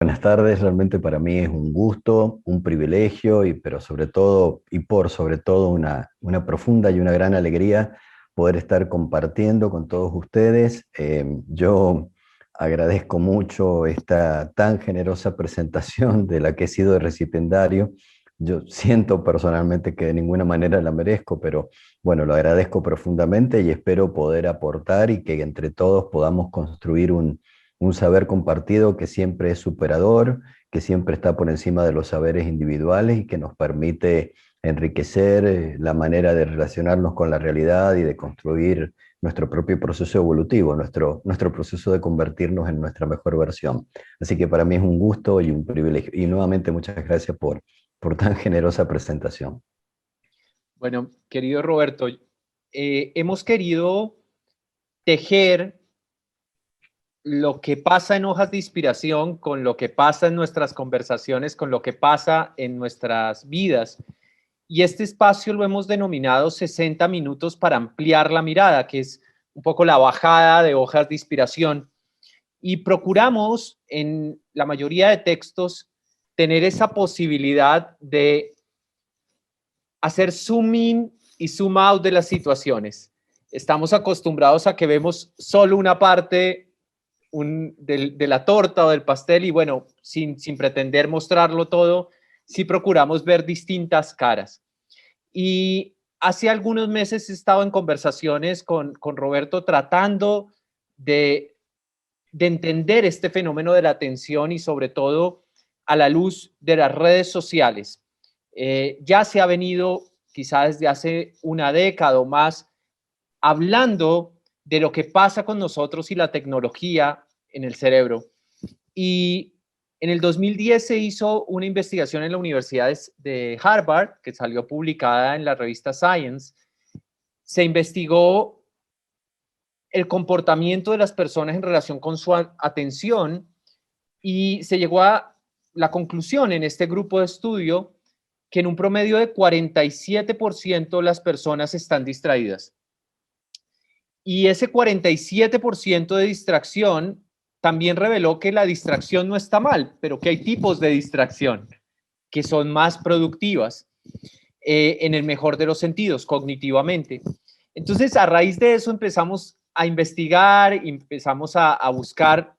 Buenas tardes, realmente para mí es un gusto, un privilegio, pero sobre todo, y por sobre todo, una profunda y una gran alegría poder estar compartiendo con todos ustedes. Yo agradezco mucho esta tan generosa presentación de la que he sido recipiendario. Yo siento personalmente que de ninguna manera la merezco, pero bueno, lo agradezco profundamente y espero poder aportar y que entre todos podamos construir un saber compartido que siempre es superador, que siempre está por encima de los saberes individuales y que nos permite enriquecer la manera de relacionarnos con la realidad y de construir nuestro propio proceso evolutivo, nuestro proceso de convertirnos en nuestra mejor versión. Así que para mí es un gusto y un privilegio. Y nuevamente muchas gracias por tan generosa presentación. Bueno, querido Roberto, hemos querido tejer lo que pasa en Hojas de Inspiración con lo que pasa en nuestras conversaciones, con lo que pasa en nuestras vidas. Y este espacio lo hemos denominado 60 minutos para ampliar la mirada, que es un poco la bajada de Hojas de Inspiración. Y procuramos en la mayoría de textos tener esa posibilidad de hacer zoom in y zoom out de las situaciones. Estamos acostumbrados a que vemos solo una parte de la torta o del pastel y bueno, sin pretender mostrarlo todo, sí procuramos ver distintas caras. Y hace algunos meses he estado en conversaciones con Roberto tratando de, de entender este fenómeno de la atención y sobre todo a la luz de las redes sociales. Ya se ha venido quizás desde hace una década o más hablando de lo que pasa con nosotros y la tecnología en el cerebro. Y en el 2010 se hizo una investigación en la Universidad de Harvard, que salió publicada en la revista Science. Se investigó el comportamiento de las personas en relación con su atención y se llegó a la conclusión en este grupo de estudio que en un promedio de 47% las personas están distraídas. Y ese 47% de distracción también reveló que la distracción no está mal, pero que hay tipos de distracción que son más productivas en el mejor de los sentidos, cognitivamente. Entonces, a raíz de eso empezamos a investigar, empezamos a buscar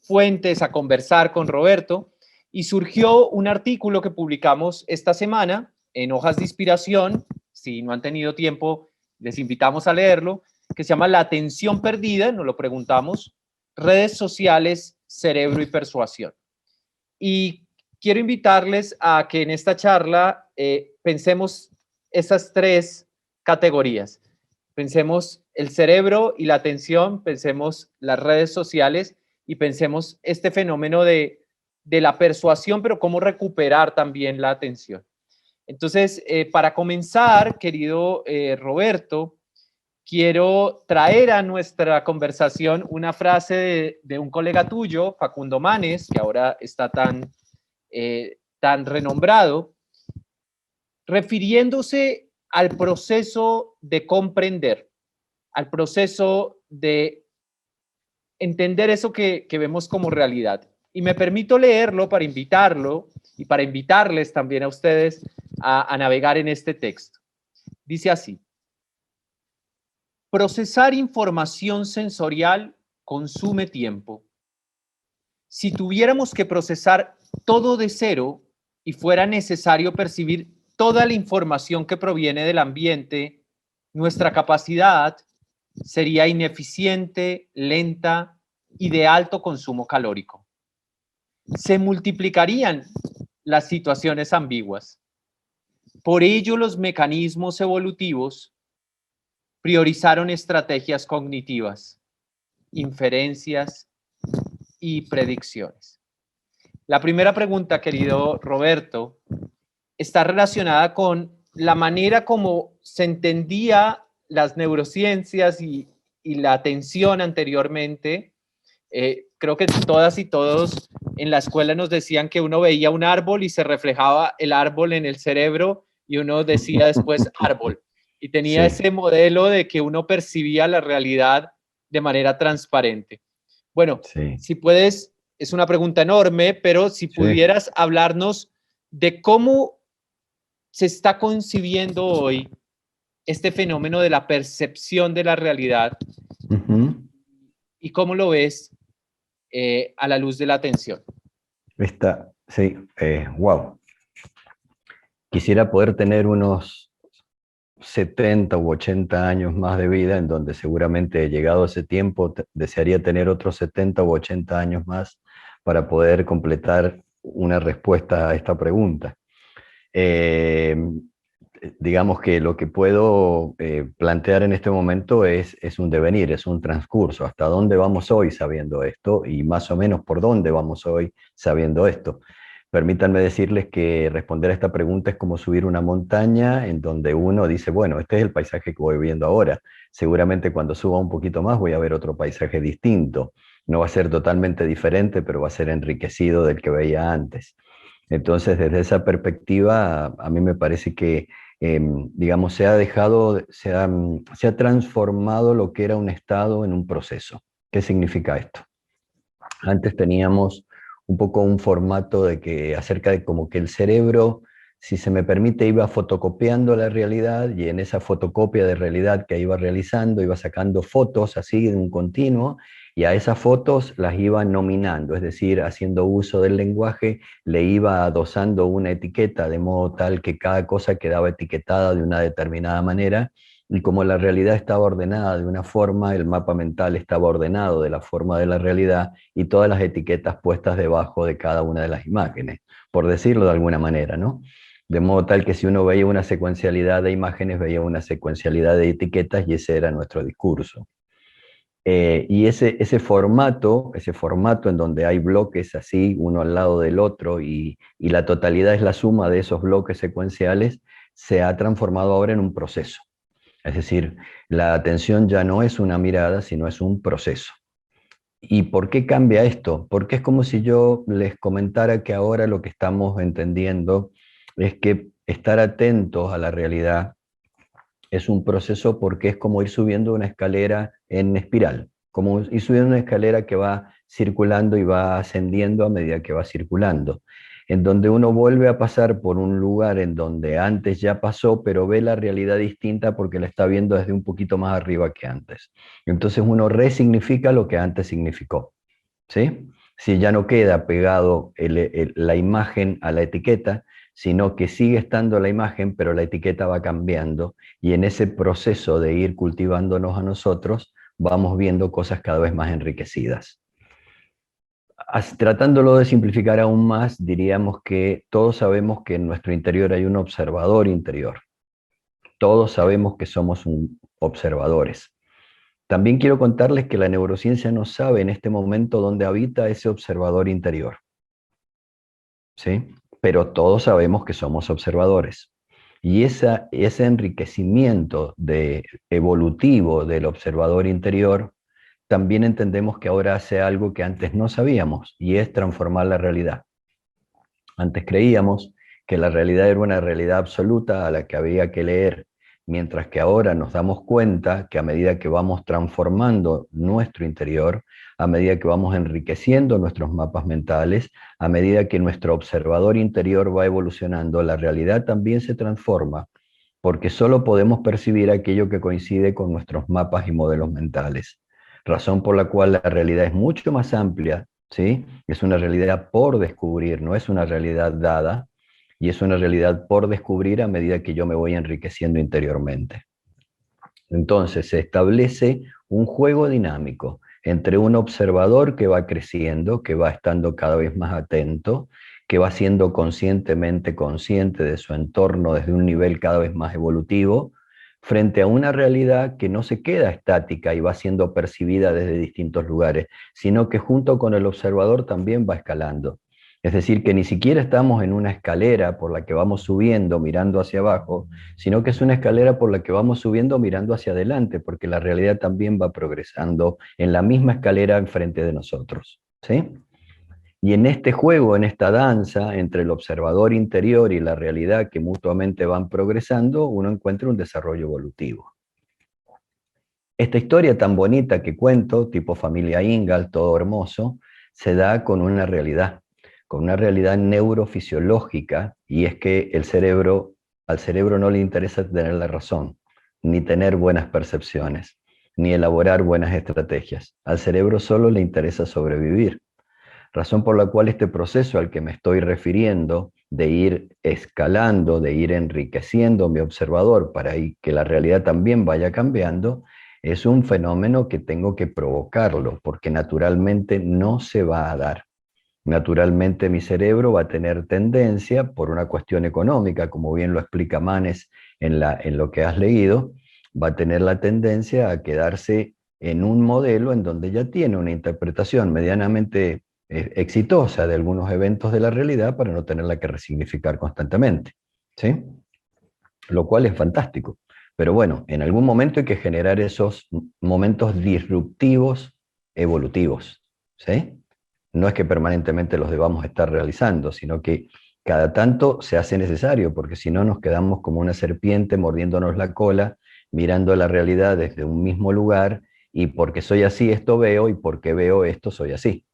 fuentes, a conversar con Roberto y surgió un artículo que publicamos esta semana en Hojas de Inspiración. Si no han tenido tiempo, les invitamos a leerlo, que se llama La atención perdida, nos lo preguntamos, redes sociales, cerebro y persuasión. Y quiero invitarles a que en esta charla pensemos esas tres categorías. Pensemos el cerebro y la atención, pensemos las redes sociales y pensemos este fenómeno de la persuasión, pero cómo recuperar también la atención. Entonces, para comenzar, querido Roberto, quiero traer a nuestra conversación una frase de un colega tuyo, Facundo Manes, que ahora está tan renombrado, refiriéndose al proceso de comprender, al proceso de entender eso que vemos como realidad. Y me permito leerlo para invitarlo y para invitarles también a ustedes a navegar en este texto. Dice así: procesar información sensorial consume tiempo. Si tuviéramos que procesar todo de cero y fuera necesario percibir toda la información que proviene del ambiente, nuestra capacidad sería ineficiente, lenta y de alto consumo calórico. Se multiplicarían las situaciones ambiguas. Por ello, los mecanismos evolutivos priorizaron estrategias cognitivas, inferencias y predicciones. La primera pregunta, querido Roberto, está relacionada con la manera como se entendía las neurociencias y la atención anteriormente. Creo que todas y todos en la escuela nos decían que uno veía un árbol y se reflejaba el árbol en el cerebro y uno decía después árbol. Y tenía ese modelo de que uno percibía la realidad de manera transparente. Bueno, si puedes es una pregunta enorme, pero si pudieras hablarnos de cómo se está concibiendo hoy este fenómeno de la percepción de la realidad y cómo lo ves a la luz de la atención. Sí, wow. Quisiera poder tener unos 70 u 80 años más de vida, en donde seguramente llegado ese tiempo desearía tener otros 70 u 80 años más para poder completar una respuesta a esta pregunta. Digamos que lo que puedo plantear en este momento es un devenir, es un transcurso. ¿Hasta dónde vamos hoy sabiendo esto? Y más o menos por dónde vamos hoy sabiendo esto. Permítanme decirles que responder a esta pregunta es como subir una montaña en donde uno dice, bueno, este es el paisaje que voy viendo ahora. Seguramente cuando suba un poquito más voy a ver otro paisaje distinto. No va a ser totalmente diferente, pero va a ser enriquecido del que veía antes. Entonces, desde esa perspectiva, a mí me parece que, digamos, se ha transformado lo que era un estado en un proceso. ¿Qué significa esto? Antes teníamos un poco un formato acerca de como que el cerebro, si se me permite, iba fotocopiando la realidad, y en esa fotocopia de realidad que iba realizando, iba sacando fotos así de un continuo, y a esas fotos las iba nominando, es decir, haciendo uso del lenguaje, le iba adosando una etiqueta de modo tal que cada cosa quedaba etiquetada de una determinada manera, y como la realidad estaba ordenada de una forma, el mapa mental estaba ordenado de la forma de la realidad, y todas las etiquetas puestas debajo de cada una de las imágenes, por decirlo de alguna manera, ¿no? De modo tal que si uno veía una secuencialidad de imágenes, veía una secuencialidad de etiquetas, y ese era nuestro discurso. Y ese formato en donde hay bloques así, uno al lado del otro, y la totalidad es la suma de esos bloques secuenciales, se ha transformado ahora en un proceso. Es decir, la atención ya no es una mirada, sino es un proceso. ¿Y por qué cambia esto? Porque es como si yo les comentara que ahora lo que estamos entendiendo es que estar atentos a la realidad es un proceso, porque es como ir subiendo una escalera en espiral, como ir subiendo una escalera que va circulando y va ascendiendo a medida que va circulando, en donde uno vuelve a pasar por un lugar en donde antes ya pasó, pero ve la realidad distinta porque la está viendo desde un poquito más arriba que antes. Entonces uno resignifica lo que antes significó, ¿sí? Si ya no queda pegado la imagen a la etiqueta, sino que sigue estando la imagen, pero la etiqueta va cambiando, y en ese proceso de ir cultivándonos a nosotros, vamos viendo cosas cada vez más enriquecidas. Tratándolo de simplificar aún más, diríamos que todos sabemos que en nuestro interior hay un observador interior. Todos sabemos que somos observadores. También quiero contarles que la neurociencia no sabe en este momento dónde habita ese observador interior, ¿sí? Pero todos sabemos que somos observadores. Y ese enriquecimiento evolutivo del observador interior, también entendemos que ahora hace algo que antes no sabíamos, y es transformar la realidad. Antes creíamos que la realidad era una realidad absoluta a la que había que leer, mientras que ahora nos damos cuenta que a medida que vamos transformando nuestro interior, a medida que vamos enriqueciendo nuestros mapas mentales, a medida que nuestro observador interior va evolucionando, la realidad también se transforma, porque solo podemos percibir aquello que coincide con nuestros mapas y modelos mentales. Razón por la cual la realidad es mucho más amplia, ¿sí? Es una realidad por descubrir, no es una realidad dada, y es una realidad por descubrir a medida que yo me voy enriqueciendo interiormente. Entonces se establece un juego dinámico entre un observador que va creciendo, que va estando cada vez más atento, que va siendo conscientemente consciente de su entorno desde un nivel cada vez más evolutivo, frente a una realidad que no se queda estática y va siendo percibida desde distintos lugares, sino que junto con el observador también va escalando. Es decir, que ni siquiera estamos en una escalera por la que vamos subiendo mirando hacia abajo, sino que es una escalera por la que vamos subiendo mirando hacia adelante, porque la realidad también va progresando en la misma escalera enfrente de nosotros, ¿sí? Y en este juego, en esta danza entre el observador interior y la realidad que mutuamente van progresando, uno encuentra un desarrollo evolutivo. Esta historia tan bonita que cuento, tipo familia Ingalls, todo hermoso, se da con una realidad neurofisiológica, y es que al cerebro no le interesa tener la razón, ni tener buenas percepciones, ni elaborar buenas estrategias. Al cerebro solo le interesa sobrevivir. Razón por la cual este proceso al que me estoy refiriendo, de ir escalando, de ir enriqueciendo mi observador para que la realidad también vaya cambiando, es un fenómeno que tengo que provocarlo, porque naturalmente no se va a dar. Naturalmente mi cerebro va a tener tendencia, por una cuestión económica, como bien lo explica Manes en lo que has leído, va a tener la tendencia a quedarse en un modelo en donde ya tiene una interpretación medianamente exitosa de algunos eventos de la realidad para no tenerla que resignificar constantemente. ¿Sí? Lo cual es fantástico. Pero bueno, en algún momento hay que generar esos momentos disruptivos evolutivos. ¿Sí? No es que permanentemente los debamos estar realizando, sino que cada tanto se hace necesario, porque si no nos quedamos como una serpiente mordiéndonos la cola, mirando la realidad desde un mismo lugar, y porque soy así esto veo, y porque veo esto soy así.